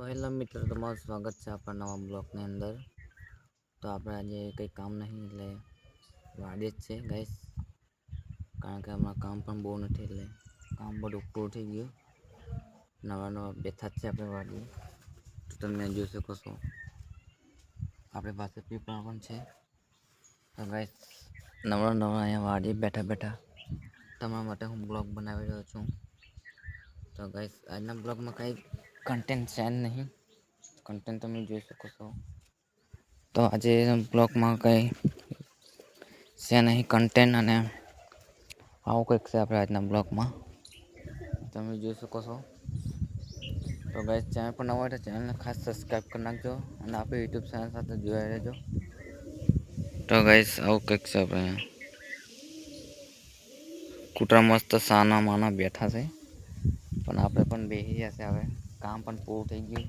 Hello મિત્રો, તમારું સ્વાગત છે આપણા નવા બ્લોગની અંદર। તો આપણે આજે કંઈ કામ નહીં એટલે વાડી જ છે ગાઈસ, કારણ કે હમણાં કામ પણ બહુ નથી એટલે કામ બધું પૂરું થઈ ગયું। નવા બેઠા જ છે આપણે વાડી, તો તમે જોઈ શકો છો આપણી પાસે પીપળા પણ છે। તો ગાઈસ નવા અહીંયા વાડી બેઠા તમારા માટે હું બ્લોગ બનાવી રહ્યો છું। તો ગાઈસ આજના બ્લોગમાં કંઈ કન્ટેન્ટ છે નહીં, કન્ટેન્ટ તમે જોઈ શકો છો। તો આજે બ્લોગમાં કંઈ છે નહીં કન્ટેન્ટ, અને આવું કંઈક છે આપણે આજના બ્લોગમાં, તમે જોઈ શકો છો। તો ગાઈસ ચેનલ પર નવા હોય તો ચેનલને ખાસ સબસ્ક્રાઈબ કરી નાખજો, અને આપણે યુટ્યુબ ચેનલ સાથે જોડાઈ રહેજો। તો ગાઈસ આવું કંઈક છે આપણે અહીંયા કૂતરા મસ્ત સાના માના બેઠા છે, પણ આપણે પણ બેસી ગયા છે। હવે કામ પણ પૂરું થઈ ગયું।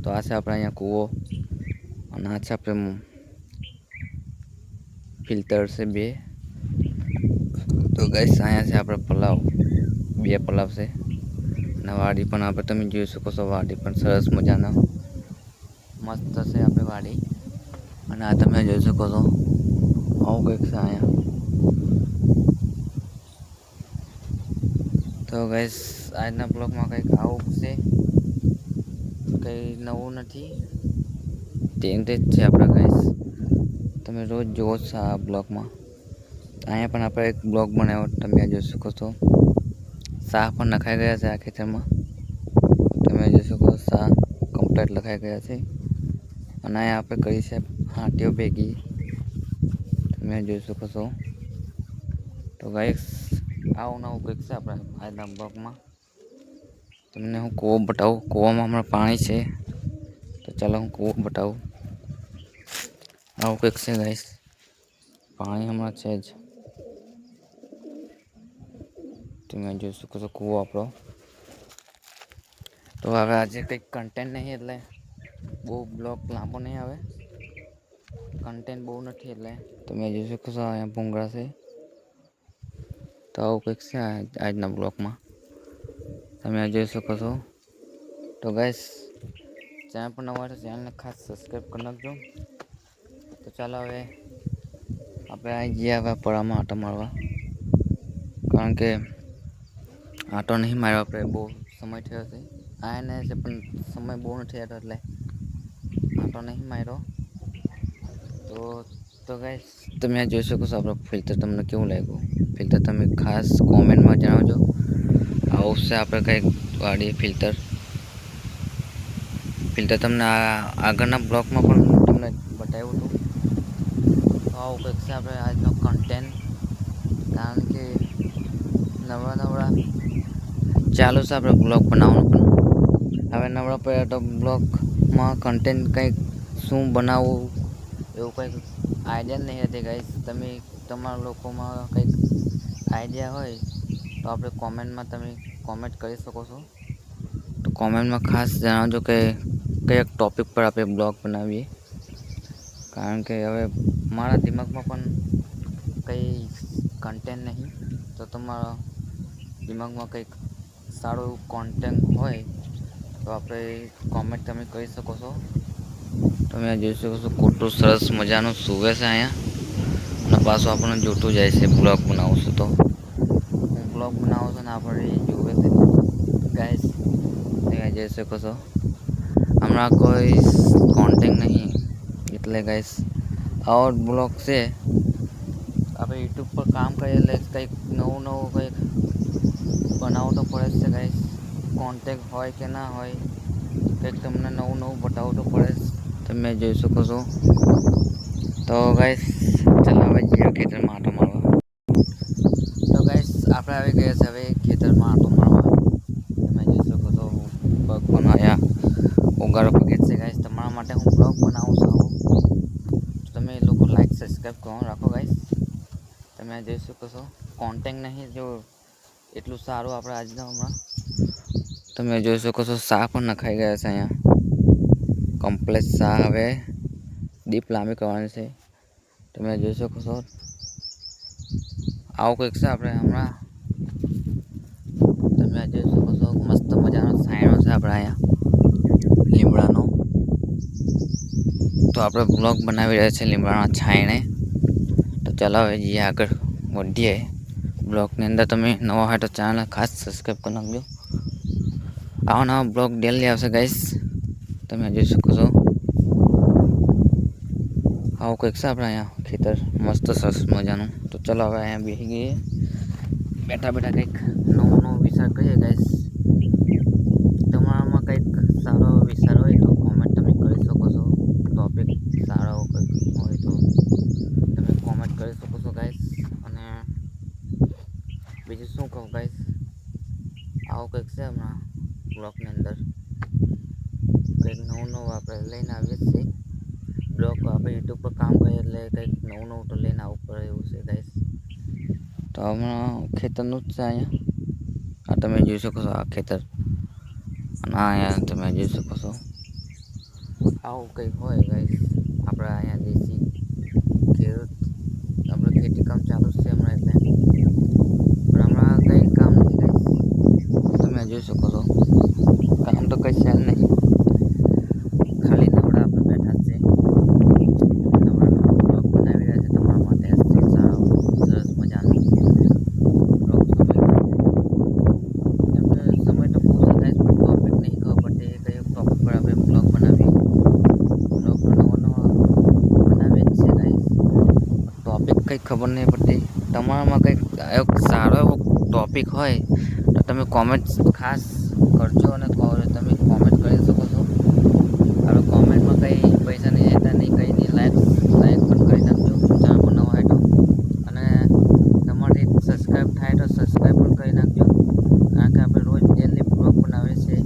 તો આ છે આપણે અહીંયા કૂવો, અને આ છે આપણે ફિલ્ટર છે બે। તો ગાઈસ અહીંયા છે આપણે પલાવ, બે પલાવ છે, અને વાડી પણ આપણે તમે જોઈ શકો છો। વાડી પણ સરસ મજાનો મસ્ત છે આપણી વાડી, અને આ તમે જોઈ શકો છો આવું કંઈક છે અહીંયા। તો ગાઈસ આજના બ્લોગમાં કંઈક આવું છે, કંઈ નવું નથી, તે જ છે આપણા ગાઈસ, તમે રોજ જોવો છો આ બ્લોગમાં। અહીંયા પણ આપણે એક બ્લોગ બનાવ્યો, તમે જોઈ શકો છો। શાહ પણ નખાઈ ગયા છે આ ખેતરમાં, તમે જોઈ શકો છો શાહ કમ્પ્લીટ લખાઈ ગયા છે। અને અહીંયા આપણે કરી છે હાટીઓ ભેગી, તમે જોઈ શકો છો। તો ગાઈસ આવું નવું કંઈક છે આપણે આજના બ્લોગમાં। તમને હું કૂવો બતાવું, કૂવામાં હમણાં પાણી છે, તો ચાલો હું કૂવો બતાવું। આવું કંઈક છે ગાઈસ, પાણી હમણાં છે જ, તમે જોઈ શકો છો કૂવો આપણો। તો હવે આજે કંઈક કન્ટેન્ટ નહીં એટલે બહુ બ્લોગ લાંબો નહીં આવે, કન્ટેન્ટ બહુ નથી એટલે તમે જોઈ શકો છો અહીંયા ભૂંગળા છે। તો આવું કંઈક છે આજના બ્લોગમાં, તમે જોઈ શકો છો। તો ગાઈસ ચેનલ પર નવા હોય તો ચેનલને ખાસ સબસ્ક્રાઈબ કરી નાખજો। તો ચાલો હવે આપણે આવી ગયા હવે પડામાં આંટો મારવા, કારણ કે આંટો નહીં માર્યો આપણે બહુ સમય થયો છે। આને છે પણ સમય બહુ નથી થતો એટલે આંટો નહીં માર્યો। તો ગાઈસ તમે આ જોઈ શકો છો આપણું ફિલ્ટર, તમને કેવું લાગ્યું ફિલ્ટર તમે ખાસ કોમેન્ટમાં જણાવજો। આવું છે આપણે કંઈક વાડી ફિલ્ટર તમને આગળના બ્લોગમાં પણ તમને બતાવ્યું હતું। તો આવું કંઈક છે આપણે આજનો કન્ટેન્ટ, કારણ કે નવા ચાલુ છે આપણે બ્લોગ બનાવવાનું, પણ હવે નવરા પડ્યા તો બ્લોગમાં કન્ટેન્ટ કંઈક શું બનાવવું એવું કંઈક આઈડિયા નહીં હતી ગાઈસ। તમે તમારા લોકોમાં કંઈક આઈડિયા હોય તો આપણે કોમેન્ટમાં તમે કોમેન્ટ કરી શકો છો। તો કોમેન્ટમાં ખાસ જણાવજો કે કયા ટૉપિક પર આપણે બ્લોગ બનાવીએ, કારણ કે હવે મારા દિમાગમાં પણ કંઈ કન્ટેન્ટ નહીં, તો તમારા દિમાગમાં કંઈક સારું એવું કોન્ટેન્ટ હોય તો આપણે કોમેન્ટ તમે કરી શકો છો। તમે જોઈ શકો છો કૂતરું સરસ મજાનું સૂવે છે અહીંયા, અને પાછું આપણને જોતું જાય છે બ્લોગ બનાવું છું તો હું બ્લોગ બનાવું છું ને આપણે જોવે છે ગાઈસ, તમે જોઈ શકો છો। હમણાં કોઈ કોન્ટેન્ટ નહીં એટલે ગાઈસ આવો બ્લોગ છે। આપણે યુટ્યુબ પર કામ કરીએ એટલે કંઈક નવું કંઈક બનાવવું તો પડે જ છે ગાઈસ, કોન્ટેન્ટ હોય કે ના હોય કંઈક તમને નવું બતાવવું તો પડે જ, તમે જોઈ શકો છો। તો ગાઈસ ચાલો હવે જઈએ ખેતરમાં આંટો મારવા। તો ગાઈસ આપણે આવી ગયા છે હવે ખેતરમાં આંટો મારવા, તમે જોઈ શકો છો પગ પણ અહીંયા ઉગાડો પગે છે ગાઈસ। તમારા માટે હું બ્લોગ બનાવું છું, તમે એ લોકો લાઈક સબસ્ક્રાઈબ કરવાનું રાખો ગાઈસ। તમે જોઈ શકો છો કોન્ટેન્ટ નહીં જો એટલું સારું આપણે આજના હમણાં તમે જોઈ શકો છો શાહ પણ નખાઈ ગયા છે અહીંયા કમ્પ્લેટ શાહ। હવે ડીપ લાંબી કરવાની છે, તમે જોઈ શકો છો। આવું કંઈક છે આપણે હમણાં, તમે જોઈ શકો છો મસ્ત મજાનો સાયણો છે આપણે અહીંયા લીમડો આપણે બ્લોગ બનાવી રહ્યા છીએ લીમડાના છાંયણે. તો ચાલો હવે જઈએ આગળ વધીએ બ્લોગની અંદર. તમે નવા હોય તો ચેનલ ખાસ સબસ્ક્રાઈબ કરી નાખજો. આવા નવા બ્લોગ ડેલી આવશે ગાઈસ, તમે જોઈ શકો છો. આવું કંઈક છે આપણે અહીંયા ખેતર મસ્ત સરસ મજાનું. તો ચાલો હવે અહીંયા બેસી ગઈએ, બેઠા બેઠા કંઈક નવો વિચાર કરીએ ગાઈસ. તમારામાં કંઈક સારો વિચાર હોય તો કોમેન્ટ તમે કરી શકો છો. ટોપિક સારો કંઈક હોય તો તમે કોમેન્ટ કરી શકો છો ગાઈસ. અને બીજું શું કહું ગાઈસ, આવું કંઈક છે હમણાં બ્લોગની અંદર કંઈક નવું આપણે લઈને આવીએ જ છીએ. બ્લોગ આપણે યુટ્યુબ પર કામ કરીએ એટલે કંઈક નવું તો લઈને આવવું પડે એવું છે ગાઈસ. તો હમણાં ખેતરનું જ છે અહીંયા. આ તમે જોઈ શકો છો આ ખેતર, અને અહીંયા તમે જોઈ શકો છો આવું કંઈક હોય ગાઈસ. આપણે અહીંયા દેશી ખેડૂત આપણે ખેતી કામ ચાલુ જ છે હમણાં, એટલે પણ હમણાં કંઈ કામ નહીં ગાઈસ. તમે જોઈ શકો છો કામ તો કંઈ છે નહીં, ખાલી નવડા આપણે બેઠા જ છે. નવા બ્લોગ બનાવી રહ્યા છે તમારા માટે સારો સરસ મજાનો બ્લોગ. સમય તો બહુ છે ગાઈસ, ટોપિક નહીં ખબર પડતી કઈ ટોપિક પર આપણે બ્લોગ બનાવીએ. બ્લોગ તો નવા બનાવીએ જ છે ગાઈસ, ટોપિક કંઈ ખબર નહીં પડતી. તમારામાં કંઈક સારો એવો ટોપિક હોય તો તમે કોમેન્ટ ખાસ કરજો, અને તમે કોમેન્ટ કરી શકો છો. હવે કોમેન્ટમાં કંઈ પૈસા નહીં જતા નહીં, કંઈ નહીં. લાઈક પણ કરી નાખજો ચેનલ પર નવા હોય તો. અને તમારી સબસ્ક્રાઈબ થાય તો સબસ્ક્રાઈબ પણ કરી નાખજો, કારણ કે આપણે રોજ ડેલી બ્લોગ બનાવીએ છીએ.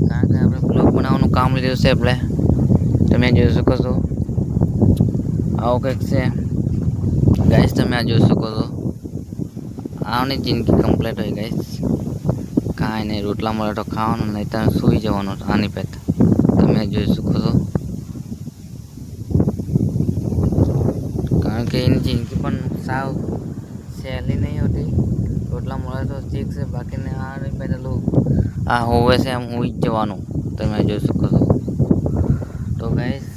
કારણ કે આપણે બ્લોગ બનાવવાનું કામ લીધું છે એટલે તમે જોઈ શકો છો આવું કંઈક છે ગાઈસ. તમે આ જોઈ શકો છો આવની જિંદગી કમ્પ્લીટ હોય ગાઈસ. કાંઈ નહીં, રોટલા મળે તો ખાવાનું, નહીં તો સૂઈ જવાનું આની પેટ. તમે જોઈ શકો છો, કારણ કે એની જિંદગી પણ સાવ સહેલી નહીં હોતી. રોટલા મળે તો ઠીક છે, બાકીને આની પેલું આ હોવે છે એમ હોઈ જ જવાનું. તમે જોઈ શકો છો. તો ગાઈસ